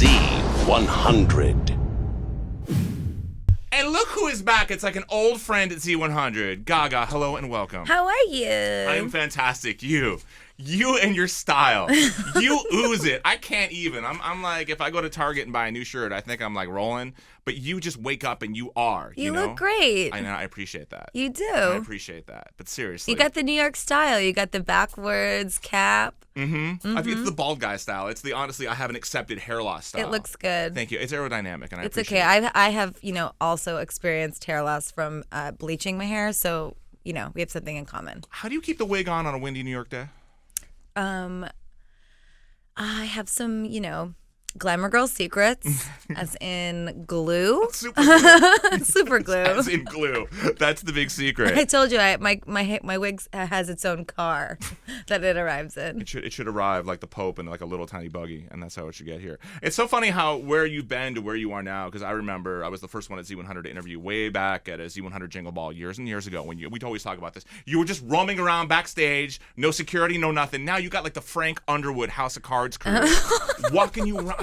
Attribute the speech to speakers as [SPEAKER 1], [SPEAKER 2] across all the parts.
[SPEAKER 1] Z100.
[SPEAKER 2] And look who is back. It's like an old friend at Z100. Gaga, hello and welcome.
[SPEAKER 3] How are you?
[SPEAKER 2] I am fantastic. You and your style. You ooze it. I can't even. I'm like, if I go to Target and buy a new shirt, I think I'm like rolling. But you just wake up and you are.
[SPEAKER 3] You
[SPEAKER 2] know?
[SPEAKER 3] look great.
[SPEAKER 2] I know. I appreciate that.
[SPEAKER 3] You do.
[SPEAKER 2] I appreciate that. But seriously.
[SPEAKER 3] You got the New York style. You got the backwards cap.
[SPEAKER 2] Mm-hmm. I think it's the bald guy style. It's the, honestly, I have an accepted hair loss style.
[SPEAKER 3] It looks good.
[SPEAKER 2] Thank you. It's aerodynamic, and I
[SPEAKER 3] It's
[SPEAKER 2] appreciate
[SPEAKER 3] okay.
[SPEAKER 2] it.
[SPEAKER 3] I have, also experienced hair loss from bleaching my hair. So, we have something in common.
[SPEAKER 2] How do you keep the wig on a windy New York day?
[SPEAKER 3] I have some, glamour girl secrets, as in glue.
[SPEAKER 2] Super glue.
[SPEAKER 3] Super glue.
[SPEAKER 2] As in glue. That's the big secret.
[SPEAKER 3] I told you, my wig has its own car that it arrives in.
[SPEAKER 2] It should arrive like the Pope in like a little tiny buggy, and that's how it should get here. It's so funny how where you've been to where you are now, because I remember I was the first one at Z100 to interview way back at a Z100 Jingle Ball years and years ago when we'd always talk about this. You were just roaming around backstage, no security, no nothing. Now you got like the Frank Underwood House of Cards crew walking you around.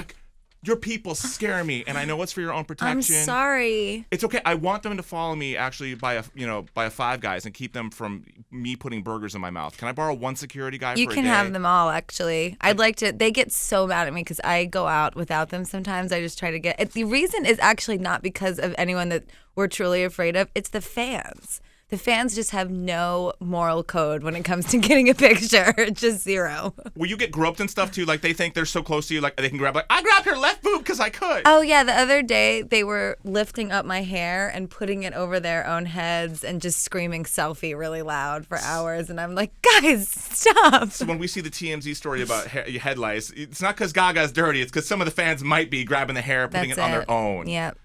[SPEAKER 2] Your people scare me, and I know it's for your own protection.
[SPEAKER 3] I'm sorry.
[SPEAKER 2] It's okay. I want them to follow me actually by a Five Guys and keep them from me putting burgers in my mouth. Can I borrow one security guy for a day?
[SPEAKER 3] You can have them all, actually. I'd like to. They get so mad at me because I go out without them sometimes. I just try to get. The reason is actually not because of anyone that we're truly afraid of. It's the fans. The fans just have no moral code when it comes to getting a picture. Just zero.
[SPEAKER 2] Will you get groped and stuff too? Like they think they're so close to you, like they can grab. Like I grabbed her left boob because I could.
[SPEAKER 3] Oh yeah, the other day they were lifting up my hair and putting it over their own heads and just screaming selfie really loud for hours. And I'm like, guys, stop.
[SPEAKER 2] So when we see the TMZ story about head lice, it's not because Gaga's dirty. It's because some of the fans might be grabbing the hair, putting it on their own.
[SPEAKER 3] Yep.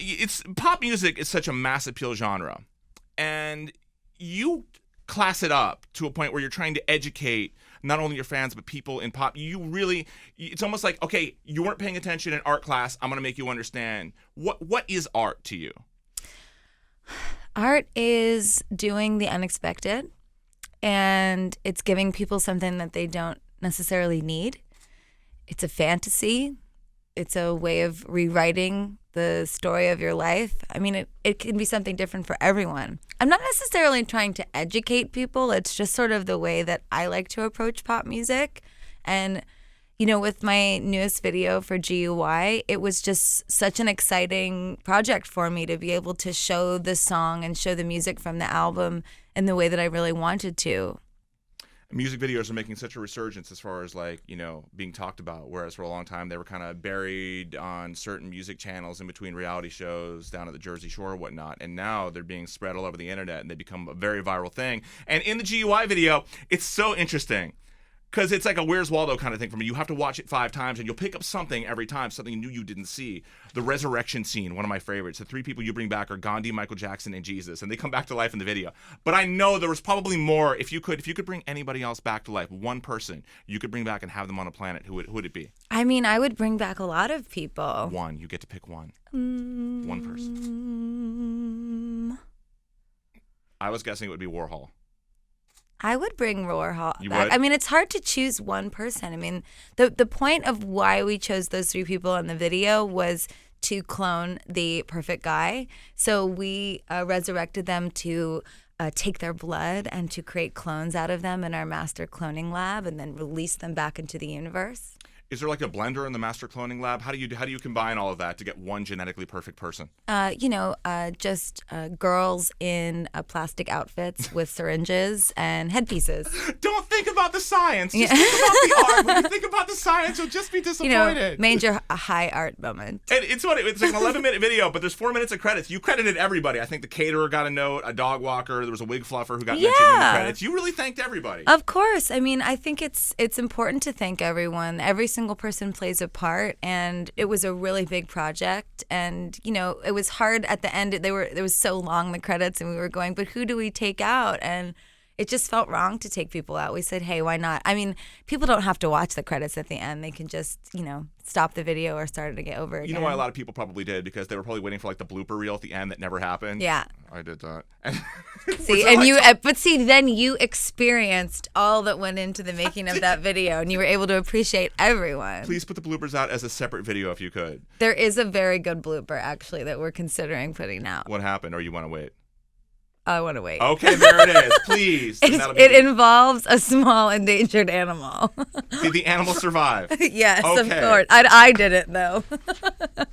[SPEAKER 2] It's pop music is such a mass appeal genre. And you class it up to a point where you're trying to educate not only your fans, but people in pop. It's almost like, okay, you weren't paying attention in art class. I'm going to make you understand. What is art to you?
[SPEAKER 3] Art is doing the unexpected, and it's giving people something that they don't necessarily need. It's a fantasy. It's a way of rewriting the story of your life. I mean, it can be something different for everyone. I'm not necessarily trying to educate people. It's just sort of the way that I like to approach pop music. And, with my newest video for GUY, it was just such an exciting project for me to be able to show the song and show the music from the album in the way that I really wanted to.
[SPEAKER 2] Music videos are making such a resurgence as far as being talked about, whereas for a long time they were kind of buried on certain music channels in between reality shows down at the Jersey Shore or whatnot, and now they're being spread all over the internet and they become a very viral thing. And in the GUI video, it's so interesting because it's like a Where's Waldo kind of thing for me. You have to watch it 5 times and you'll pick up something every time, something new you didn't see. The resurrection scene, one of my favorites. The 3 people you bring back are Gandhi, Michael Jackson, and Jesus, and they come back to life in the video. But I know there was probably more. If you could bring anybody else back to life, one person you could bring back and have them on a planet, who would it be?
[SPEAKER 3] I mean, I would bring back a lot of people.
[SPEAKER 2] One. You get to pick one. One person. I was guessing it would be Warhol.
[SPEAKER 3] I would bring Warhol
[SPEAKER 2] You
[SPEAKER 3] back.
[SPEAKER 2] would?
[SPEAKER 3] I mean, it's hard to choose one person. I mean, the point of why we chose those 3 people in the video was to clone the perfect guy. So we resurrected them to take their blood and to create clones out of them in our master cloning lab and then release them back into the universe.
[SPEAKER 2] Is there like a blender in the master cloning lab? How do you combine all of that to get one genetically perfect person?
[SPEAKER 3] Just girls in plastic outfits with syringes and headpieces.
[SPEAKER 2] Don't think about the science. Just think about the art. When you think about the science, you'll just be disappointed.
[SPEAKER 3] Major high art moment.
[SPEAKER 2] And it's like an 11-minute video, but there's 4 minutes of credits. You credited everybody. I think the caterer got a note, a dog walker, there was a wig fluffer who got mentioned in the credits. You really thanked everybody.
[SPEAKER 3] Of course. I mean, I think it's important to thank everyone. Every single person plays a part, and it was a really big project. And it was hard at the end. It was so long, the credits, and we were going, but who do we take out? And it just felt wrong to take people out. We said, hey, why not? I mean, people don't have to watch the credits at the end. They can just, stop the video or start it over again.
[SPEAKER 2] You know why a lot of people probably did? Because they were probably waiting for like the blooper reel at the end that never happened.
[SPEAKER 3] Yeah.
[SPEAKER 2] I did that.
[SPEAKER 3] Then you experienced all that went into the making of that video, and you were able to appreciate everyone.
[SPEAKER 2] Please put the bloopers out as a separate video if you could.
[SPEAKER 3] There is a very good blooper, actually, that we're considering putting out.
[SPEAKER 2] What happened, or you want to wait?
[SPEAKER 3] I want to wait.
[SPEAKER 2] Okay, there it is. Please.
[SPEAKER 3] It involves a small endangered animal.
[SPEAKER 2] Did the animal survive?
[SPEAKER 3] Yes,
[SPEAKER 2] okay.
[SPEAKER 3] Of course. I didn't, though.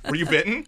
[SPEAKER 2] Were you bitten?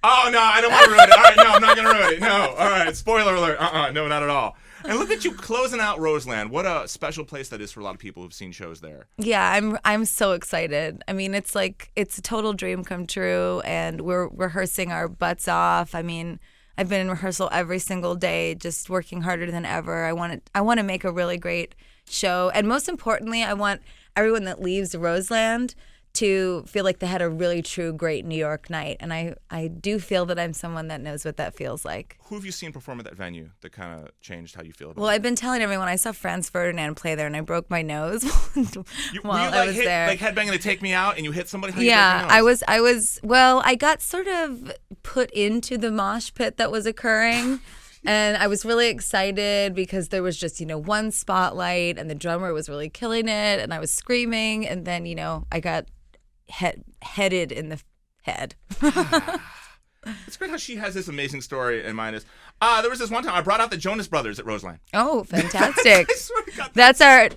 [SPEAKER 2] Oh, no, I don't want to ruin it. All right, no, I'm not going to ruin it. No. All right, spoiler alert. No, not at all. And look at you closing out Roseland. What a special place that is for a lot of people who've seen shows there.
[SPEAKER 3] Yeah, I'm so excited. I mean, it's a total dream come true, and we're rehearsing our butts off. I mean, I've been in rehearsal every single day, just working harder than ever. I want to make a really great show, and most importantly, I want everyone that leaves Roseland to feel like they had a really true, great New York night. And I do feel that I'm someone that knows what that feels like.
[SPEAKER 2] Who have you seen perform at that venue that kind of changed how you feel about it?
[SPEAKER 3] Well, I've been telling everyone I saw Franz Ferdinand play there, and I broke my nose while I was there.
[SPEAKER 2] Like headbanging to Take Me Out, and you hit somebody?
[SPEAKER 3] Yeah, I was. Well, I got sort of put into the mosh pit that was occurring. And I was really excited because there was just, one spotlight, and the drummer was really killing it, and I was screaming, and then, I got headed in the head.
[SPEAKER 2] It's great how she has this amazing story, and mine is, there was this one time I brought out the Jonas Brothers at Roseland.
[SPEAKER 3] Oh, fantastic.
[SPEAKER 2] I swear to God.
[SPEAKER 3] That's our,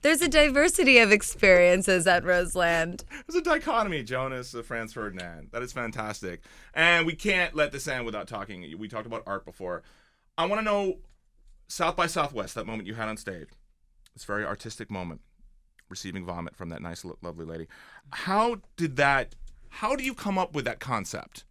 [SPEAKER 3] there's a diversity of experiences at Roseland.
[SPEAKER 2] There's a dichotomy, Jonas, Franz Ferdinand. That is fantastic. And we can't let this end without talking. We talked about art before. I want to know, South by Southwest, that moment you had on stage, this very artistic moment, receiving vomit from that nice, lovely lady. How do you come up with that concept?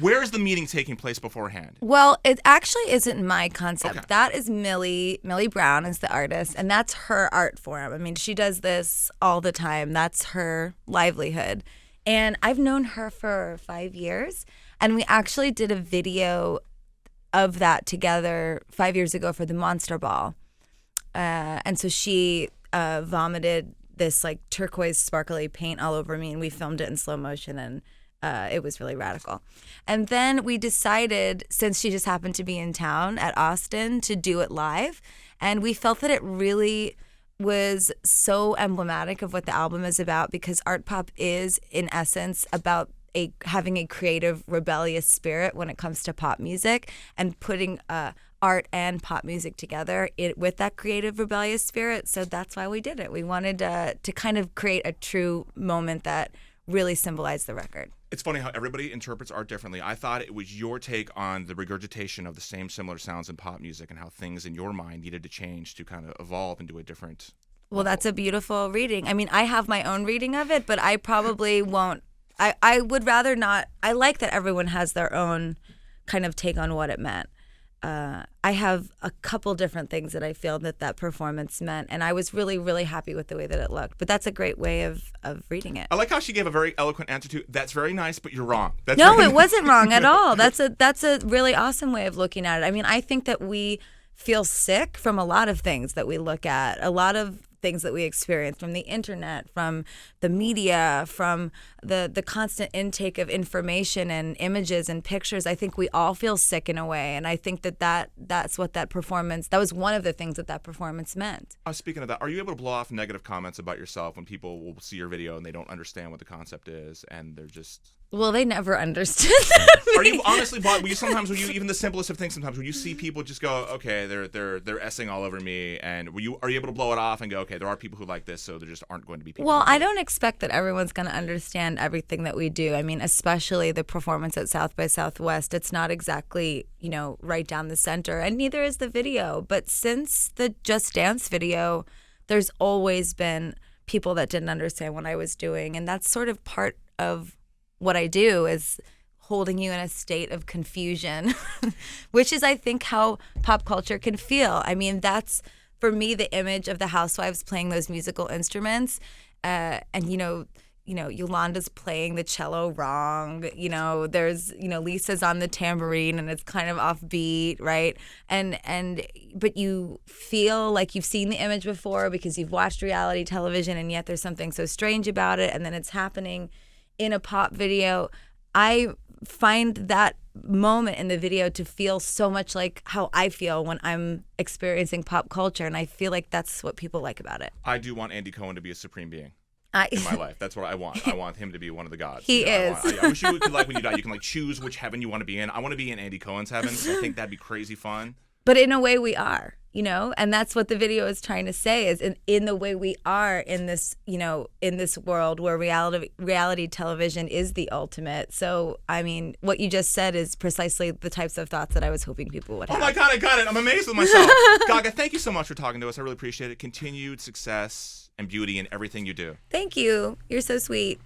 [SPEAKER 2] Where is the meeting taking place beforehand?
[SPEAKER 3] Well, it actually isn't my concept.
[SPEAKER 2] Okay.
[SPEAKER 3] That is Millie Brown is the artist, and that's her art form. I mean, she does this all the time. That's her livelihood. And I've known her for 5 years, and we actually did a video of that together 5 years ago for the Monster Ball. And so she vomited this like turquoise sparkly paint all over me, and we filmed it in slow motion, and it was really radical. And then we decided, since she just happened to be in town at Austin, to do it live. And we felt that it really was so emblematic of what the album is about, because art pop is, in essence, about having a creative, rebellious spirit when it comes to pop music, and putting art and pop music together with that creative, rebellious spirit. So that's why we did it. We wanted to kind of create a true moment that really symbolized the record.
[SPEAKER 2] It's funny how everybody interprets art differently. I thought it was your take on the regurgitation of the same similar sounds in pop music, and how things in your mind needed to change to kind of evolve into a different
[SPEAKER 3] Well, that's a beautiful reading. I mean, I have my own reading of it, but I probably won't. I would rather not. I like that everyone has their own kind of take on what it meant. I have a couple different things that I feel that performance meant, and I was really, really happy with the way that it looked. But that's a great way of reading it.
[SPEAKER 2] I like how she gave a very eloquent answer to, that's very nice, but you're wrong.
[SPEAKER 3] No, it wasn't wrong at all. That's a really awesome way of looking at it. I mean, I think that we feel sick from a lot of things that we look at, a lot of things that we experience from the internet, from the media, from the constant intake of information and images and pictures. I think we all feel sick in a way, and I think that's what that performance, that was one of the things that performance meant.
[SPEAKER 2] Speaking of that, are you able to blow off negative comments about yourself when people will see your video and they don't understand what the concept is, and they're just...
[SPEAKER 3] Well, they never understood that.
[SPEAKER 2] Are you honestly, Bob, even the simplest of things, sometimes when you see people just go, okay, they're essing all over me, and are you able to blow it off and go, okay, there are people who like this, so there just aren't going to be people.
[SPEAKER 3] Well, I don't expect that everyone's going to understand everything that we do. I mean, especially the performance at South by Southwest, it's not exactly, right down the center, and neither is the video. But since the Just Dance video, there's always been people that didn't understand what I was doing, and that's sort of part of what I do, is holding you in a state of confusion, which is, I think, how pop culture can feel. I mean, that's, for me, the image of the housewives playing those musical instruments, and, Yolanda's playing the cello wrong. There's, Lisa's on the tambourine and it's kind of offbeat, right? But you feel like you've seen the image before because you've watched reality television, and yet there's something so strange about it, and then it's happening in a pop video. I find that moment in the video to feel so much like how I feel when I'm experiencing pop culture, and I feel like that's what people like about it.
[SPEAKER 2] I do want Andy Cohen to be a supreme being in my life. That's what I want. I want him to be one of the gods.
[SPEAKER 3] He is.
[SPEAKER 2] I wish you could, like, when you die, you can choose which heaven you want to be in. I want to be in Andy Cohen's heaven. So I think that'd be crazy fun.
[SPEAKER 3] But in a way we are, and that's what the video is trying to say, is in the way we are in this, in this world where reality television is the ultimate. So, I mean, what you just said is precisely the types of thoughts that I was hoping people would have.
[SPEAKER 2] Oh my God, I got it. I'm amazed with myself. Gaga, thank you so much for talking to us. I really appreciate it. Continued success and beauty in everything you do.
[SPEAKER 3] Thank you. You're so sweet.